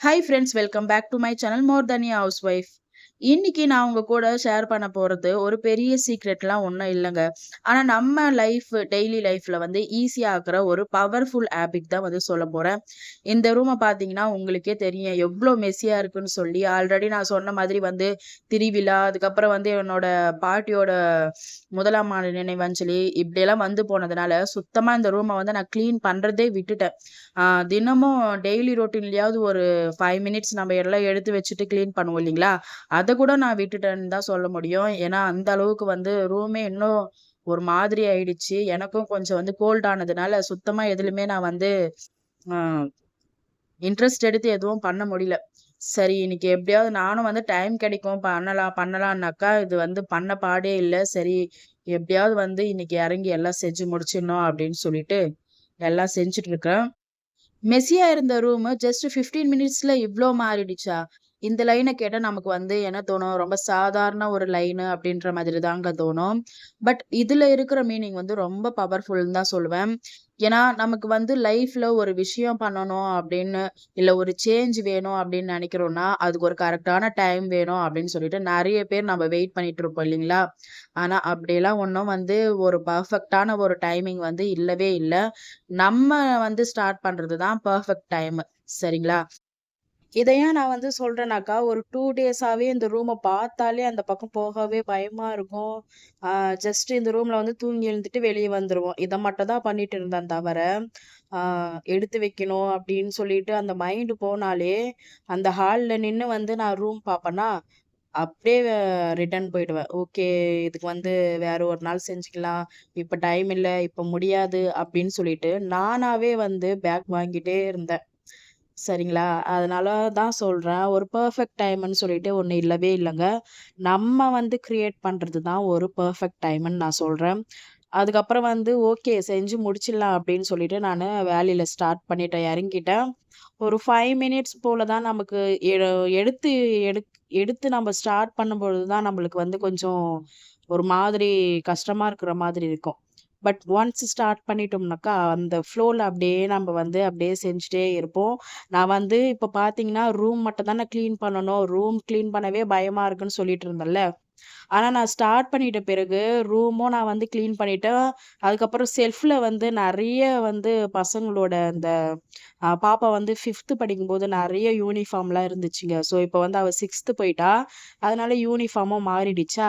Hi friends, welcome back to my channel more than a housewife. இன்னைக்கு நான் உங்க கூட ஷேர் பண்ண போறது ஒரு பெரிய சீக்ரெட்லாம் ஒன்றும் இல்லைங்க. ஆனா நம்ம டெய்லி லைஃப்ல வந்து ஈஸியா ஆக்குற ஒரு பவர்ஃபுல் ஹேபிட் தான் வந்து சொல்ல போறேன். இந்த ரூமை பார்த்தீங்கன்னா உங்களுக்கே தெரியும் எவ்வளோ மெஸ்ஸியா இருக்குன்னு சொல்லி. ஆல்ரெடி நான் சொன்ன மாதிரி வந்து திருவிழா, அதுக்கப்புறம் வந்து என்னோட பாட்டியோட முதலாம் ஆண்டு நினைவஞ்சலி இப்படியெல்லாம் வந்து போனதுனால சுத்தமா இந்த ரூமை வந்து நான் க்ளீன் பண்றதே விட்டுட்டேன். தினமும் டெய்லி ரொட்டீன்லயாவது ஒரு 5 மினிட்ஸ் நம்ம எல்லாம் எடுத்து வச்சுட்டு கிளீன் பண்ணுவோம் இல்லைங்களா? அத கூட நான் விட்டுட்டேன்னு தான் சொல்ல முடியும். ஏன்னா, அந்த அளவுக்கு வந்து ரூமே இன்னும் ஒரு மாதிரி ஆயிடுச்சு. எனக்கும் கொஞ்சம் வந்து கோல்ட் ஆனதுனால சுத்தமா எதுலயுமே நான் வந்து அ இன்ட்ரெஸ்ட் எடுத்து எதுவும் பண்ண முடியல. சரி, இன்னைக்கு எப்படியாவது நானும் வந்து டைம் கிடைக்கும் பண்ணலாம்னாக்கா, இது வந்து பண்ண பாடே இல்ல. சரி, எப்படியாவது வந்து இன்னைக்கு இறங்கி எல்லாம் செஞ்சு முடிச்சிடணும் அப்படின்னு சொல்லிட்டு எல்லாம் செஞ்சுட்டு இருக்கேன். மெஸ்ஸியா இருந்த ரூமு ஜஸ்ட் 15 மினிட்ஸ்ல இவ்ளோ மாறிடுச்சா? இந்த லைன கேட்டா நமக்கு வந்து என்ன தோணும்? ரொம்ப சாதாரண ஒரு லைனு அப்படின்ற மாதிரி தாங்க தோணும். பட் இதுல இருக்கிற மீனிங் வந்து ரொம்ப பவர்ஃபுல்ன்னு தான் சொல்லுவேன். ஏன்னா, நமக்கு வந்து லைஃப்ல ஒரு விஷயம் பண்ணணும் அப்படின்னு, இல்ல ஒரு சேஞ்ச் வேணும் அப்படின்னு நெனைக்கிறோம்னா, அதுக்கு ஒரு கரெக்ட்டான டைம் வேணும் அப்படின்னு சொல்லிட்டு நெறைய பேர் நம்ம வெயிட் பண்ணிட்டு இருப்போம் இல்லைங்களா? ஆனா, அப்படியெல்லாம் ஒண்ணும் வந்து ஒரு பெர்ஃபெக்ட்டான ஒரு டைமிங் வந்து இல்லவே இல்ல. நம்ம வந்து ஸ்டார்ட் பண்றது தான் பெர்ஃபெக்ட் டைமு. சரிங்களா? இத ஏன் நான் வந்து சொல்றேன்னாக்கா, ஒரு 2 டேஸாவே இந்த ரூம பார்த்தாலே அந்த பக்கம் போகவே பயமா இருக்கும். ஆ ஜஸ்ட் இந்த ரூம்ல வந்து தூங்கி எழுந்துட்டு வெளிய வந்துருவோம். இத மட்டும் தான் பண்ணிட்டு இருந்தேன் தவிர, ஆ எடுத்து வைக்கணும் அப்படின்னு சொல்லிட்டு அந்த மைண்ட் போனாலே, அந்த ஹால்ல நின்னு வந்து நான் ரூம் பார்ப்பேனா, அப்படியே ரிட்டர்ன் போயிடுவேன். ஓகே, இதுக்கு வந்து வேற ஒரு நாள் செஞ்சுக்கலாம். இப்ப டைம் இல்ல, இப்ப முடியாது அப்படின்னு சொல்லிட்டு, நானாவே வந்து பேக் வாங்கிட்டே இருந்தேன். சரிங்களா? அதனால தான் சொல்றேன். ஒரு பெர்ஃபெக்ட் டைம்ன்னு சொல்லிட்டு ஒண்ணு இல்லவே இல்லங்க. நம்ம வந்து கிரியேட் பண்றது தான் ஒரு பெர்ஃபெக்ட் டைம்ன்னு நான் சொல்றேன். அதுக்கப்புறம் வந்து ஓகே, செஞ்சு முடிச்சிடலாம் அப்படின்னு சொல்லிட்டு நானு வேலையில ஸ்டார்ட் பண்ணிட்டேன், இறங்கிட்டேன். ஒரு 5 மினிட்ஸ் போல தான் நமக்கு எ எடுத்து எடுக் எடுத்து நம்ம ஸ்டார்ட் பண்ணும்பொழுது தான் நம்மளுக்கு வந்து கொஞ்சம் ஒரு மாதிரி கஷ்டமா இருக்கிற மாதிரி இருக்கும். பட் ஒன்ஸ் ஸ்டார்ட் பண்ணிட்டோம்னாக்கா, அந்த ஃப்ளோல அப்படியே நம்ம வந்து அப்படியே செஞ்சுட்டே இருப்போம். நான் வந்து இப்ப பார்த்தீங்கன்னா, ரூம் மட்டும் தானே கிளீன் பண்ணணும். ரூம் கிளீன் பண்ணவே பயமா இருக்குன்னு சொல்லிட்டு இருந்தேன்ல. ஆனா, நான் ஸ்டார்ட் பண்ணிட்ட பிறகு ரூமும் நான் வந்து கிளீன் பண்ணிட்டேன். அதுக்கப்புறம் செல்ஃப்ல வந்து நெறைய வந்து பசங்களோட இந்த பாப்பா வந்து 5த் படிக்கும்போது நெறைய யூனிஃபார்ம்லாம் இருந்துச்சுங்க. ஸோ, இப்ப வந்து அவ 6த் போயிட்டா. அதனால யூனிஃபார்மும் மாறிடுச்சா,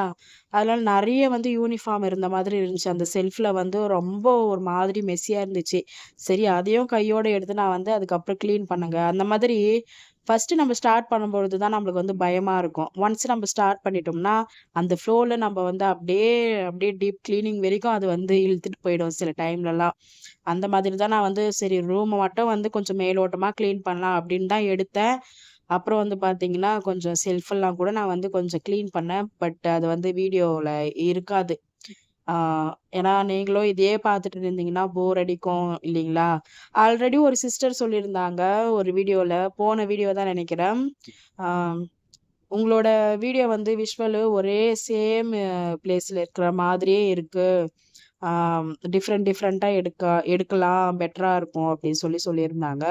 அதனால நெறைய வந்து யூனிஃபார்ம் இருந்த மாதிரி இருந்துச்சு. அந்த செல்ஃப்ல வந்து ரொம்ப ஒரு மாதிரி மெஸ்ஸியா இருந்துச்சு. சரி, அதையும் கையோட எடுத்து நான் வந்து அதுக்கப்புறம் கிளீன் பண்ணேங்க. அந்த மாதிரி ஃபர்ஸ்ட்டு நம்ம ஸ்டார்ட் பண்ணும்பொழுது தான் நம்மளுக்கு வந்து பயமா இருக்கும். ஒன்ஸ் நம்ம ஸ்டார்ட் பண்ணிட்டோம்னா, அந்த ஃப்ளோல நம்ம வந்து அப்படியே அப்படியே டீப் கிளீனிங் வரைக்கும் அது வந்து இழுத்துட்டு போயிடும் சில டைம்லலாம். அந்த மாதிரி தான் நான் வந்து சரி, ரூம மட்டும் வந்து கொஞ்சம் மேலோட்டமா கிளீன் பண்ணலாம் அப்படின்னு தான் எடுத்தேன். அப்புறம் வந்து பார்த்தீங்கன்னா, கொஞ்சம் செல்ஃபெல்லாம் கூட நான் வந்து கொஞ்சம் கிளீன் பண்ணேன். பட் அது வந்து வீடியோல இருக்காது. ஆ ஏன்னா நீங்களும் இதையே பார்த்துட்டு இருந்தீங்கன்னா போர் அடிக்கும் இல்லைங்களா? ஆல்ரெடி ஒரு சிஸ்டர் சொல்லியிருந்தாங்க ஒரு வீடியோல, போன வீடியோ தான் நெனைக்கிறேன். ஆ உங்களோட வீடியோ வந்து விஷுவலு ஒரே சேம் பிளேஸ்ல இருக்கிற மாதிரியே இருக்கு. டிஃப்ரெண்ட் டிஃப்ரெண்ட்டா எடுக்கலாம் பெட்டரா இருக்கும் அப்படின்னு சொல்லியிருந்தாங்க.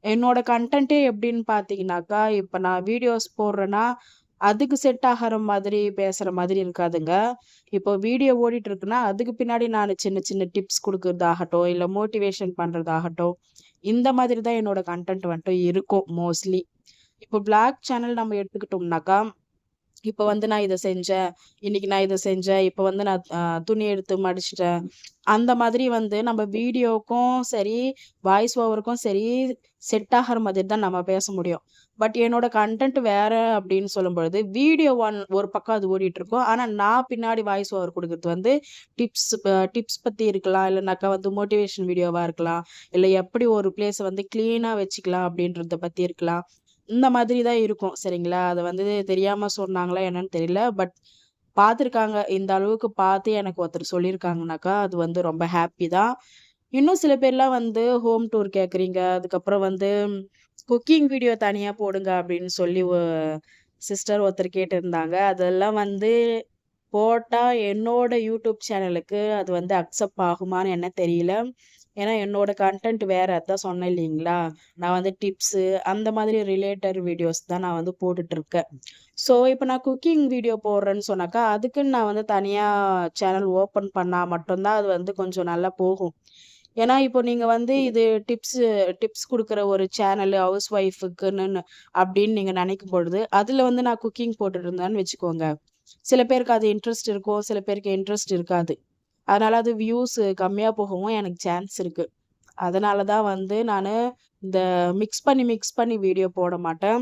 என்னோட கன்டென்ட்டே எப்படின்னு பார்த்தீங்கன்னாக்கா, இப்ப நான் வீடியோஸ் போடுறேன்னா, அதுக்கு செட் ஆகுற மாதிரி பேசுற மாதிரி இருக்காதுங்க. இப்போ வீடியோ ஓடிட்டு இருக்குன்னா, அதுக்கு பின்னாடி நானு சின்ன சின்ன டிப்ஸ் குடுக்கறதாகட்டும், இல்ல மோட்டிவேஷன் பண்றதாகட்டும், இந்த மாதிரி தான் என்னோட கன்டென்ட் வந்துட்டு இருக்கும் மோஸ்ட்லி. இப்போ வ்ளாக் சேனல் நம்ம எடுத்துக்கிட்டோம்னாக்கா, இப்ப வந்து நான் இத செஞ்சேன். இன்னைக்கு நான் இத செஞ்சேன். இப்ப வந்து நான் துணி எடுத்து மடிச்சுட்டேன். அந்த மாதிரி வந்து நம்ம வீடியோக்கும் சரி, வாய்ஸ் ஓவருக்கும் சரி, செட் ஆகுற மாதிரி தான் நம்ம பேச முடியும். பட் என்னோட கன்டென்ட் வேற அப்படின்னு சொல்லும்பொழுது, வீடியோ ஒரு பக்கம் அது ஓடிட்டுருக்கும். ஆனா நான் பின்னாடி வாய்ஸ் ஓவர் குடுக்குறது வந்து டிப்ஸ் பத்தி இருக்கலாம். இல்லனாக்கா வந்து மோட்டிவேஷன் வீடியோவா இருக்கலாம். இல்ல எப்படி ஒரு பிளேஸ வந்து கிளீனா வச்சுக்கலாம் அப்படின்றத பத்தி இருக்கலாம். இந்த மாதிரி தான் இருக்கும். சரிங்களா? அத வந்து தெரியாம சொன்னாங்களா என்னன்னு தெரியல. பட் பார்த்துருக்காங்க. இந்த அளவுக்கு பார்த்து எனக்கு ஒருத்தர் சொல்லியிருக்காங்கனாக்கா, அது வந்து ரொம்ப ஹாப்பி தான். இன்னும் சில பேர்லாம் வந்து ஹோம் டூர் கேட்குறீங்க. அதுக்கப்புறம் வந்து குக்கிங் வீடியோ தனியா போடுங்க அப்படின்னு சொல்லி சிஸ்டர் ஒருத்தர் கேட்டிருந்தாங்க. அதெல்லாம் வந்து போட்டா என்னோட யூடியூப் சேனலுக்கு அது வந்து அக்செப்ட் ஆகுமான்னு என்ன தெரியல. ஏன்னா என்னோட கன்டென்ட் வேற. அதான் சொன்னேன் இல்லைங்களா? நான் வந்து டிப்ஸு அந்த மாதிரி ரிலேட்டட் வீடியோஸ் தான் நான் வந்து போட்டுட்ருக்கேன். ஸோ இப்போ நான் குக்கிங் வீடியோ போடுறேன்னு சொன்னாக்கா, அதுக்குன்னு நான் வந்து தனியா சேனல் ஓப்பன் பண்ணா மட்டும் தான் அது வந்து கொஞ்சம் நல்லா போகும். ஏன்னா இப்போ நீங்க வந்து இது டிப்ஸ் குடுக்குற ஒரு சேனல் ஹவுஸ் ஒய்ஃப்க்குன்னு அப்படின்னு நீங்க நினைக்கும் பொழுது, அதுல வந்து நான் குக்கிங் போட்டுட்டு இருந்தேன்னு வச்சுக்கோங்க. சில பேருக்கு அது இன்ட்ரெஸ்ட் இருக்கும். சில பேருக்கு இன்ட்ரெஸ்ட் இருக்காது. அதனால அது வியூஸ் கம்மியா போகவும் எனக்கு சான்ஸ் இருக்கு. அதனால தான் வந்து நானு இந்த மிக்ஸ் பண்ணி வீடியோ போட மாட்டேன்.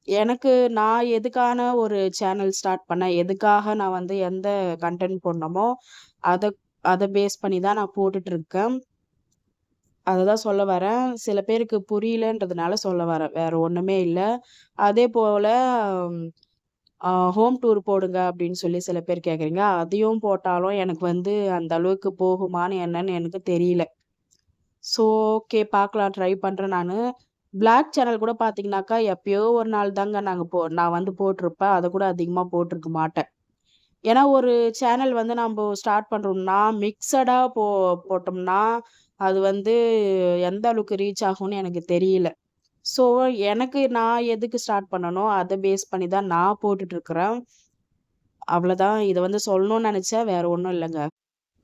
எனக்கு நான் எதுக்கான ஒரு சேனல் ஸ்டார்ட் பண்ணேன், எதுக்காக நான் வந்து எந்த கன்டென்ட் போடணுமோ, அத அத பேஸ் பண்ணி தான் நான் போட்டுட்டு இருக்கேன். அததான் சொல்ல வரேன். சில பேருக்கு புரியலன்றதுனால சொல்ல வரேன். வேற ஒண்ணுமே இல்ல. அதேபோல ஹோம் டூர் போடுங்க அப்படின்னு சொல்லி சில பேர் கேட்குறீங்க. அதையும் போட்டாலும் எனக்கு வந்து அந்த அளவுக்கு போகுமான்னு என்னன்னு எனக்கு தெரியல. ஸோ ஓகே பார்க்கலாம் ட்ரை பண்றேன் நானு. பிளாக் சேனல் கூட பார்த்தீங்கன்னாக்கா, எப்பயோ ஒரு நாள் தாங்க நான் வந்து போட்டிருப்பேன். அத கூட அதிகமா போட்டிருக்க மாட்டேன். ஏன்னா ஒரு சேனல் வந்து நம்ப ஸ்டார்ட் பண்றோம்னா, மிக்ஸடா போட்டோம்னா, அது வந்து எந்த அளவுக்கு ரீச் ஆகும்னு எனக்கு தெரியல. ஸோ எனக்கு நான் எதுக்கு ஸ்டார்ட் பண்ணனோ, அத பேஸ் பண்ணி தான் நான் போட்டுட்டு இருக்கிறேன். அவ்வளதான். இத வந்து சொல்லணும்னு நெனச்சேன். வேற ஒண்ணும் இல்லங்க.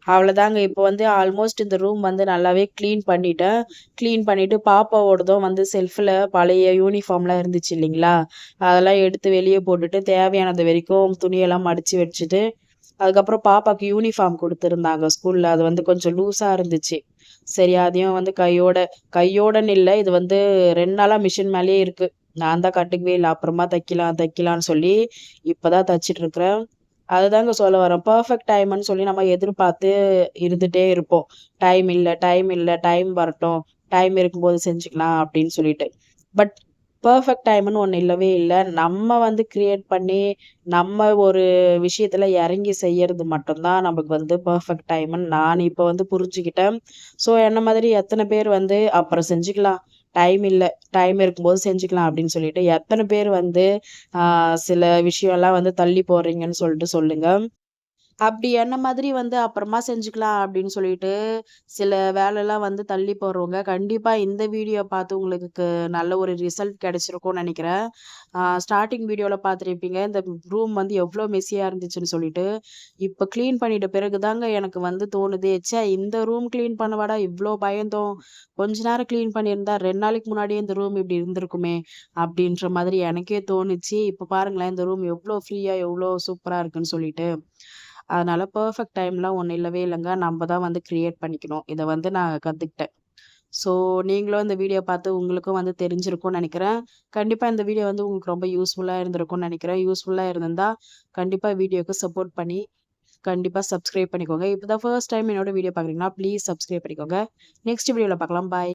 அவ்வளதாங்க. இப்போ வந்து ஆல்மோஸ்ட் இந்த ரூம் வந்து நல்லாவே கிளீன் பண்ணிட்டேன். கிளீன் பண்ணிட்டு பாப்பாவோடதும் வந்து செல்ஃப்ல பழைய யூனிஃபார்ம்லாம் இருந்துச்சு இல்லைங்களா? அதெல்லாம் எடுத்து வெளிய போட்டுட்டு, தேவையானது வரைக்கும் துணியெல்லாம் மடிச்சு வச்சுட்டு, அதுக்கப்புறம் பாப்பாக்கு யூனிஃபார்ம் குடுத்துருந்தாங்க ஸ்கூல்ல. அது வந்து கொஞ்சம் லூஸா இருந்துச்சு. சரி அதையும் வந்து கையோடன்னு இல்ல. இது வந்து 2 நாளா மிஷின் மேலயே இருக்கு. நான் தான் கண்டுக்கவே இல்ல. அப்புறமா தைக்கலான்னு சொல்லி, இப்பதான் தச்சுட்டு இருக்கிறேன். அதுதாங்க சொல்ல வரேன். பெர்ஃபெக்ட் டைம்ன்னு சொல்லி நம்ம எதிர்பார்த்து இருந்துட்டே இருப்போம். டைம் வரட்டும். டைம் இருக்கும்போது செஞ்சுக்கலாம் அப்படின்னு சொல்லிட்டு. பட் பெர்ஃபெக்ட் டைம்ன்னு ஒண்ணு இல்லவே இல்ல. நம்ம வந்து கிரியேட் பண்ணி, நம்ம ஒரு விஷயத்துல இறங்கி செய்யறது மட்டும் தான் நமக்கு வந்து பெர்ஃபெக்ட் டைம்ன்னு நான் இப்ப வந்து புரிஞ்சுக்கிட்டேன். ஸோ என்ன மாதிரி எத்தன பேர் வந்து அப்புறம் செஞ்சுக்கலாம். டைம் இல்ல. டைம் இருக்கும்போது செஞ்சுக்கலாம் அப்படின்னு சொல்லிட்டு, எத்தன பேர் வந்து ஆ சில விஷயம்லாம் வந்து தள்ளி போடுறீங்கன்னு சொல்லிட்டு சொல்லுங்க. அப்படி என்ன மாதிரி வந்து அப்புறமா செஞ்சுக்கலாம் அப்படின்னு சொல்லிட்டு, சில வேலைலாம் வந்து தள்ளி போடுறவங்க, கண்டிப்பா இந்த வீடியோ பார்த்து உங்களுக்கு நல்ல ஒரு ரிசல்ட் கிடைச்சிருக்கும்னு நெனைக்கிறேன். ஸ்டார்ட்டிங் வீடியோல பார்த்துருப்பீங்க, இந்த ரூம் வந்து எவ்ளோ மெஸ்ஸியா இருந்துச்சுன்னு சொல்லிட்டு. இப்ப கிளீன் பண்ணிட்ட பிறகு தாங்க எனக்கு வந்து தோணுதே, ச்சே இந்த ரூம் கிளீன் பண்ணவாடா இவ்ளோ பயந்தோம். கொஞ்ச நேரம் கிளீன் பண்ணியிருந்தா 2 நாளைக்கு முன்னாடியே இந்த ரூம் இப்படி இருந்திருக்குமே, அப்படின்ற மாதிரி எனக்கே தோணுச்சு. இப்ப பாருங்களேன், இந்த ரூம் எவ்ளோ ஃப்ரீயா, எவ்ளோ சூப்பரா இருக்குன்னு சொல்லிட்டு. அதனால பெர்ஃபெக்ட் டைம்லாம் ஒண்ணும் இல்லவே இல்லங்க. நம்ப தான் வந்து கிரியேட் பண்ணிக்கணும். இத வந்து நான் கத்துக்கிட்டேன். ஸோ நீங்களும் இந்த வீடியோ பார்த்து உங்களுக்கும் வந்து தெரிஞ்சிருக்கும்னு நெனைக்கிறேன். கண்டிப்பா இந்த வீடியோ வந்து உங்களுக்கு ரொம்ப யூஸ்ஃபுல்லா இருந்திருக்கும்னு நெனைக்கிறேன். யூஸ்ஃபுல்லா இருந்திருந்தா, கண்டிப்பா வீடியோக்கு சப்போர்ட் பண்ணி, கண்டிப்பா சப்ஸ்கிரைப் பண்ணிக்கோங்க. இப்ப தான் ஃபர்ஸ்ட் டைம் என்னோட வீடியோ பார்க்குறீங்கன்னா, ப்ளீஸ் சப்ஸ்கிரைப் பண்ணிக்கோங்க. நெக்ஸ்ட் வீடியோல பார்க்கலாம். பாய்.